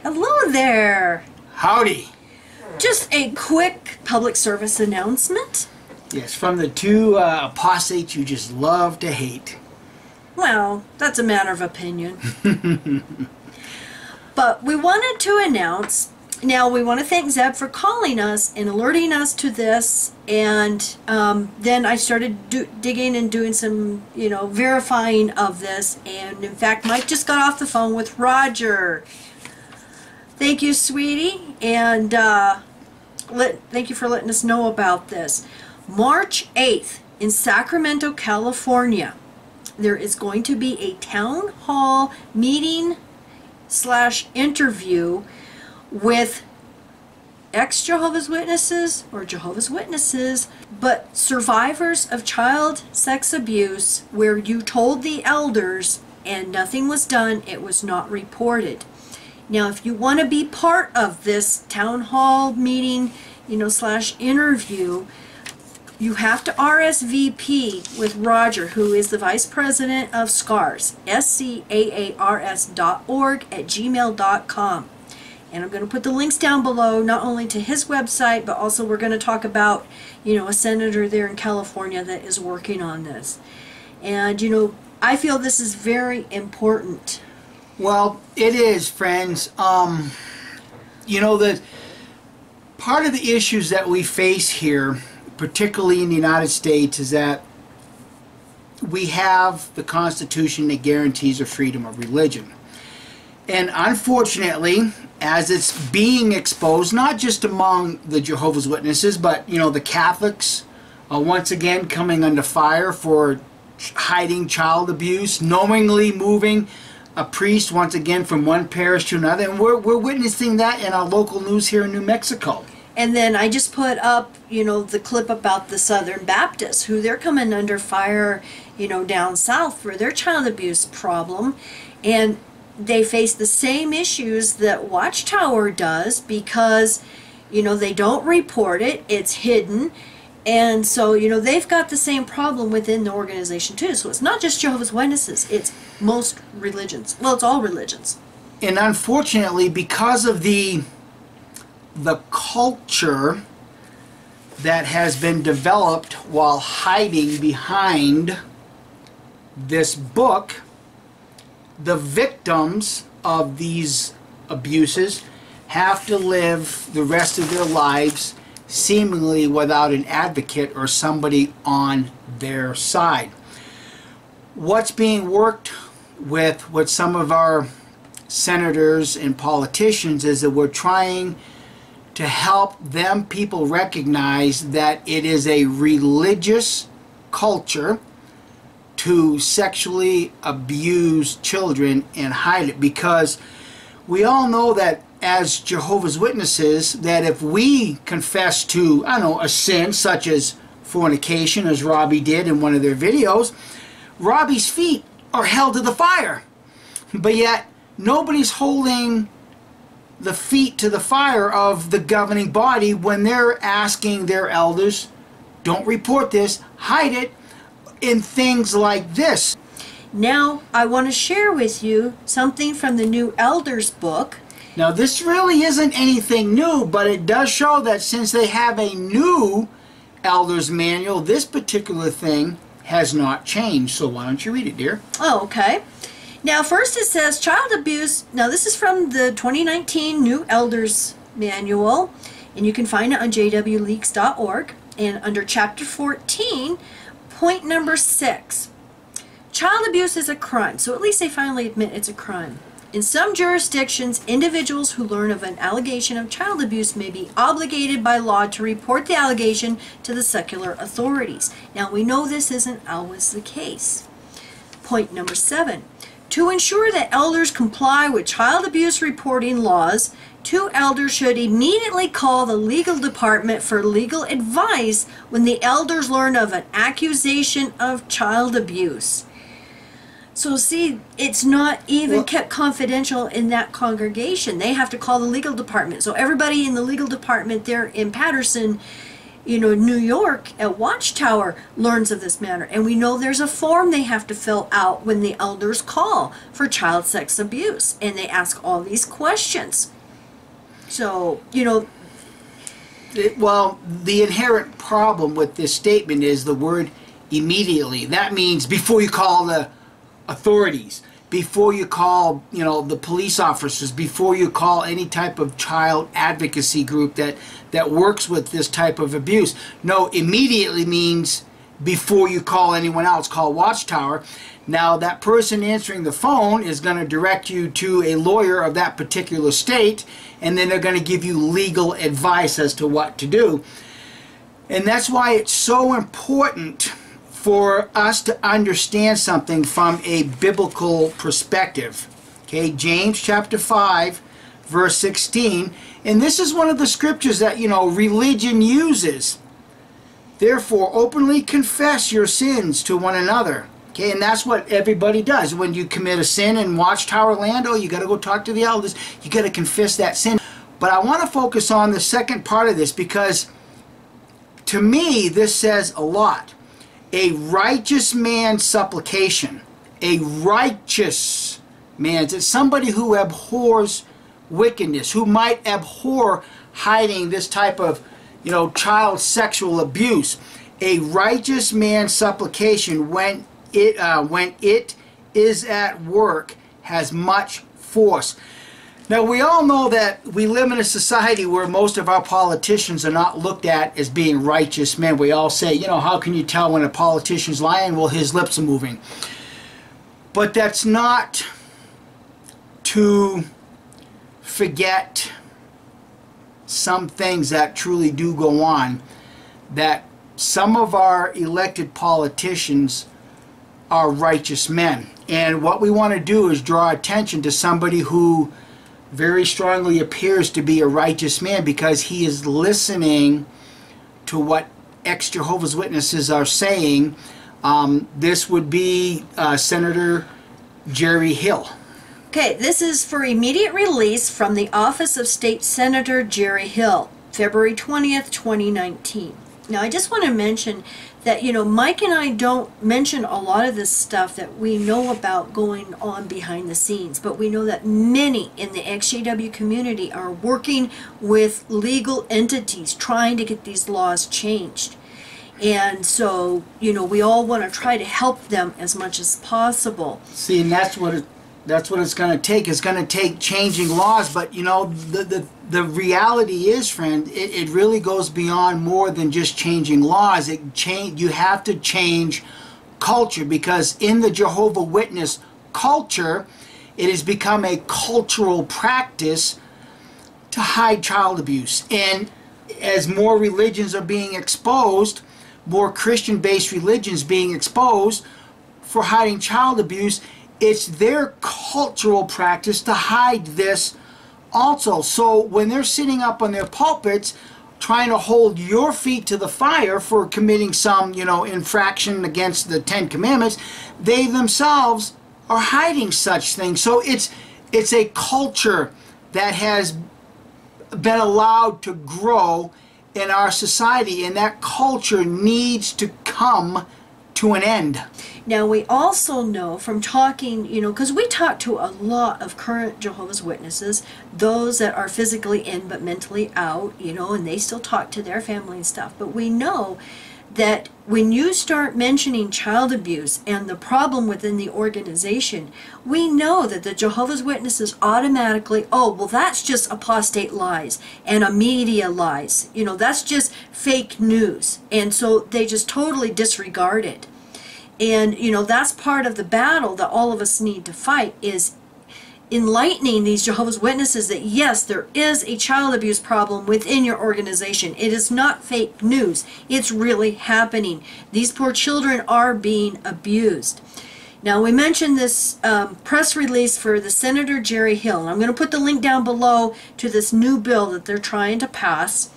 Hello there. Howdy. Just a quick public service announcement. Yes, from the two apostates you just love to hate. Well, that's a matter of opinion. But we wanted to announce, now we want to thank Zeb for calling us and alerting us to this, and then I started digging and doing some, verifying of this, and in fact Mike just got off the phone with Roger. Thank you, sweetie, and thank you for letting us know about this. March 8th in Sacramento, California, there is going to be a town hall meeting / interview with ex-Jehovah's Witnesses or Jehovah's Witnesses, but survivors of child sex abuse where you told the elders and nothing was done, it was not reported. Now, if you want to be part of this town hall meeting, / interview, you have to RSVP with Roger, who is the Vice President of SCARS, SCAARS.org at gmail.com. And I'm going to put the links down below, not only to his website, but also we're going to talk about, a senator there in California that is working on this. And, I feel this is very important. Well, it is, friends. The part of the issues that we face here, particularly in the United States, is that we have the Constitution that guarantees the freedom of religion. And unfortunately, as it's being exposed, not just among the Jehovah's Witnesses, but, the Catholics are once again coming under fire for hiding child abuse, knowingly moving a priest once again from one parish to another, and we're witnessing that in our local news here in New Mexico. And then I just put up, the clip about the Southern Baptists, who they're coming under fire, down south for their child abuse problem, and they face the same issues that Watchtower does because, they don't report it, it's hidden. And so, they've got the same problem within the organization too. So it's not just Jehovah's Witnesses, it's most religions. Well, it's all religions. And unfortunately, because of the culture that has been developed while hiding behind this book, the victims of these abuses have to live the rest of their lives seemingly without an advocate or somebody on their side. What's being worked with some of our senators and politicians is that we're trying to help them people recognize that it is a religious culture to sexually abuse children and hide it, because we all know that as Jehovah's Witnesses, that if we confess to, a sin such as fornication, as Robbie did in one of their videos, Robbie's feet are held to the fire. But yet, nobody's holding the feet to the fire of the governing body when they're asking their elders, don't report this, hide it, in things like this. Now, I want to share with you something from the New Elders book. Now, this really isn't anything new, but it does show that since they have a new Elders Manual, this particular thing has not changed. So why don't you read it, dear? Oh, okay. Now, first it says child abuse. Now, this is from the 2019 New Elders Manual, and you can find it on jw.leaks.org. And under Chapter 14, point number 6, child abuse is a crime. So at least they finally admit it's a crime. In some jurisdictions, individuals who learn of an allegation of child abuse may be obligated by law to report the allegation to the secular authorities. Now, we know this isn't always the case. Point number 7. To ensure that elders comply with child abuse reporting laws, 2 elders should immediately call the legal department for legal advice when the elders learn of an accusation of child abuse. So see, it's not even kept confidential in that congregation. They have to call the legal department. So everybody in the legal department there in Patterson New York at Watchtower learns of this matter. And we know there's a form they have to fill out when the elders call for child sex abuse. And they ask all these questions. So, well, the inherent problem with this statement is the word immediately. That means before you call the authorities, before you call, the police officers, before you call any type of child advocacy group that works with this type of abuse. No, immediately means before you call anyone else. Call Watchtower. Now, that person answering the phone is going to direct you to a lawyer of that particular state, and then they're going to give you legal advice as to what to do. And that's why it's so important for us to understand something from a biblical perspective. Okay, James chapter 5, verse 16. And this is one of the scriptures that, religion uses. Therefore, openly confess your sins to one another. Okay, and that's what everybody does. When you commit a sin in Watchtower land, you got to go talk to the elders. You got to confess that sin. But I want to focus on the second part of this, because to me, this says a lot. A righteous man's supplication. A righteous man's. It's somebody who abhors wickedness, who might abhor hiding this type of, child sexual abuse. A righteous man's supplication, when it is at work, has much force. Now, we all know that we live in a society where most of our politicians are not looked at as being righteous men. We all say, how can you tell when a politician's lying? Well, his lips are moving. But that's not to forget some things that truly do go on, that some of our elected politicians are righteous men. And what we want to do is draw attention to somebody who very strongly appears to be a righteous man, because he is listening to what ex-Jehovah's Witnesses are saying. This would be Senator Jerry Hill. Okay, this is for immediate release from the office of State Senator Jerry Hill, February 20th, 2019. Now, I just want to mention that, Mike and I don't mention a lot of this stuff that we know about going on behind the scenes, but we know that many in the XJW community are working with legal entities trying to get these laws changed. And so, we all want to try to help them as much as possible. See, and that's what it's going to take. It's going to take changing laws, but the reality is, friend, it really goes beyond more than just changing laws. You have to change culture, because in the Jehovah Witness culture, it has become a cultural practice to hide child abuse. And as more religions are being exposed, more Christian-based religions being exposed for hiding child abuse, it's their cultural practice to hide this also. So when they're sitting up on their pulpits trying to hold your feet to the fire for committing some, infraction against the Ten Commandments, they themselves are hiding such things. So it's a culture that has been allowed to grow in our society, and that culture needs to come to an end. Now, we also know from talking, because we talk to a lot of current Jehovah's Witnesses, those that are physically in but mentally out, and they still talk to their family and stuff. But we know that when you start mentioning child abuse and the problem within the organization, we know that the Jehovah's Witnesses automatically, oh, well, that's just apostate lies and a media lies. That's just fake news. And so they just totally disregard it. And, that's part of the battle that all of us need to fight, is enlightening these Jehovah's Witnesses that yes, there is a child abuse problem within your organization. It is not fake news. It's really happening. These poor children are being abused. Now, we mentioned this press release for the Senator Jerry Hill, and I'm going to put the link down below to this new bill that they're trying to pass.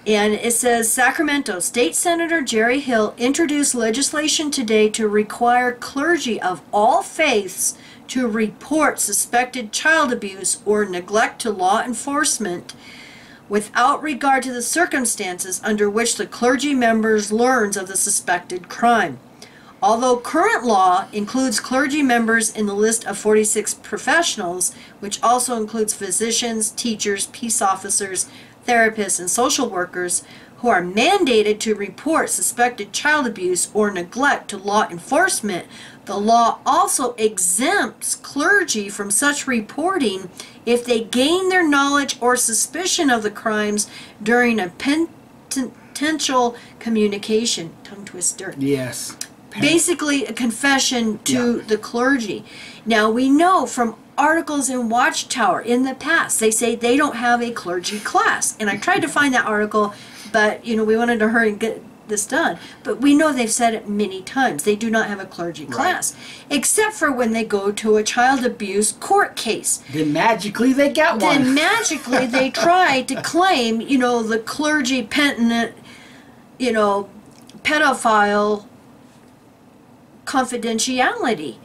And it says, Sacramento State Senator Jerry Hill introduced legislation today to require clergy of all faiths to report suspected child abuse or neglect to law enforcement without regard to the circumstances under which the clergy members learns of the suspected crime. Although current law includes clergy members in the list of 46 professionals, which also includes physicians, teachers, peace officers, therapists, and social workers, who are mandated to report suspected child abuse or neglect to law enforcement, the law also exempts clergy from such reporting if they gain their knowledge or suspicion of the crimes during a potential communication. Tongue twister. Yes. Basically a confession to the clergy. Now we know from articles in Watchtower in the past, they say they don't have a clergy class. And I tried to find that article, but we wanted to hurry and get this done. But we know they've said it many times. They do not have a clergy class, except for when they go to a child abuse court case. Then magically they get one. Then magically they try to claim, the clergy penitent, pedophile confidentiality.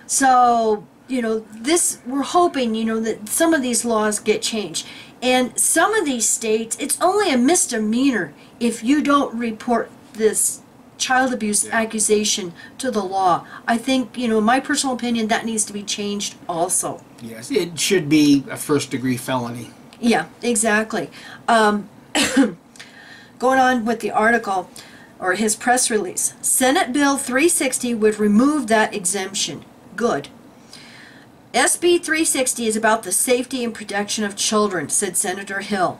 So, we're hoping, that some of these laws get changed. And some of these states, it's only a misdemeanor if you don't report this child abuse accusation to the law. I think, my personal opinion, that needs to be changed also. Yes, it should be a first-degree felony. Yeah, exactly. Going on with the article, or his press release, Senate Bill 360 would remove that exemption. Good. SB 360 is about the safety and protection of children, said Senator Hill.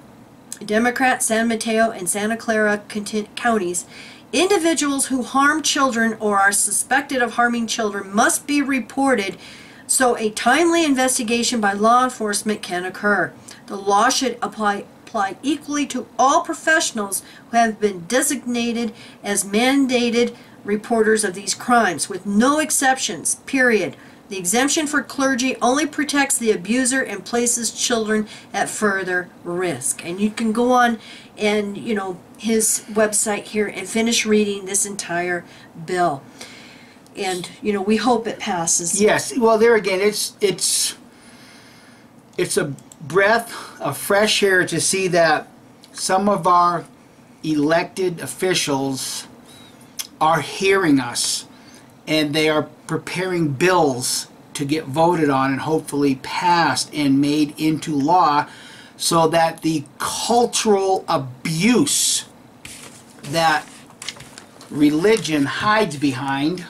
Democrat San Mateo and Santa Clara counties, individuals who harm children or are suspected of harming children must be reported so a timely investigation by law enforcement can occur. The law should apply equally to all professionals who have been designated as mandated reporters of these crimes, with no exceptions, period. The exemption for clergy only protects the abuser and places children at further risk. And you can go on and, his website here and finish reading this entire bill. And, we hope it passes. Yes, well, there again, it's a breath of fresh air to see that some of our elected officials are hearing us, and they are preparing bills to get voted on and hopefully passed and made into law, so that the cultural abuse that religion hides behind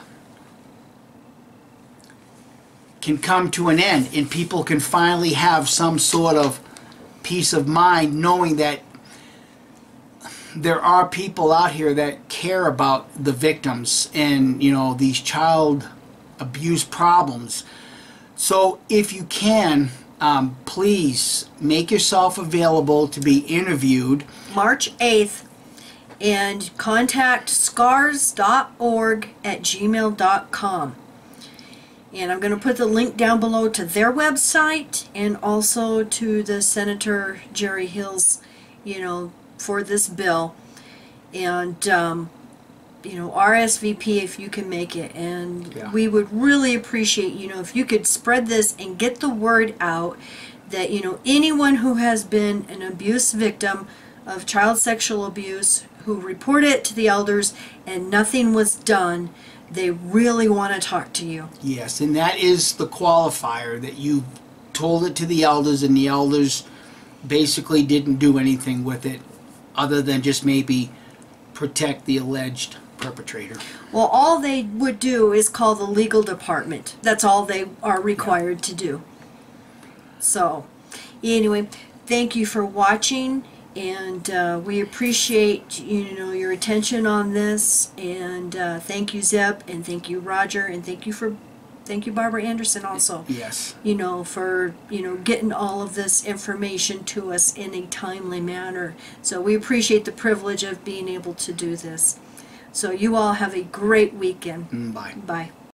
can come to an end, and people can finally have some sort of peace of mind knowing that there are people out here that care about the victims and these child abuse problems. So if you can, please make yourself available to be interviewed March 8th, and contact scars.org@gmail.com. And I'm going to put the link down below to their website and also to the Senator Jerry Hill's, for this bill. And, RSVP if you can make it. And we would really appreciate, if you could spread this and get the word out that, anyone who has been an abuse victim of child sexual abuse, who reported it to the elders and nothing was done, they really want to talk to you. Yes, and that is the qualifier, that you told it to the elders and the elders basically didn't do anything with it other than just maybe protect the alleged perpetrator. Well, all they would do is call the legal department. That's all they are required to do. So, anyway, thank you for watching, and we appreciate your attention on this. And thank you, Zeb, and thank you, Roger, and thank you Barbara Anderson also. Yes. For getting all of this information to us in a timely manner. So we appreciate the privilege of being able to do this. So you all have a great weekend. Bye. Bye.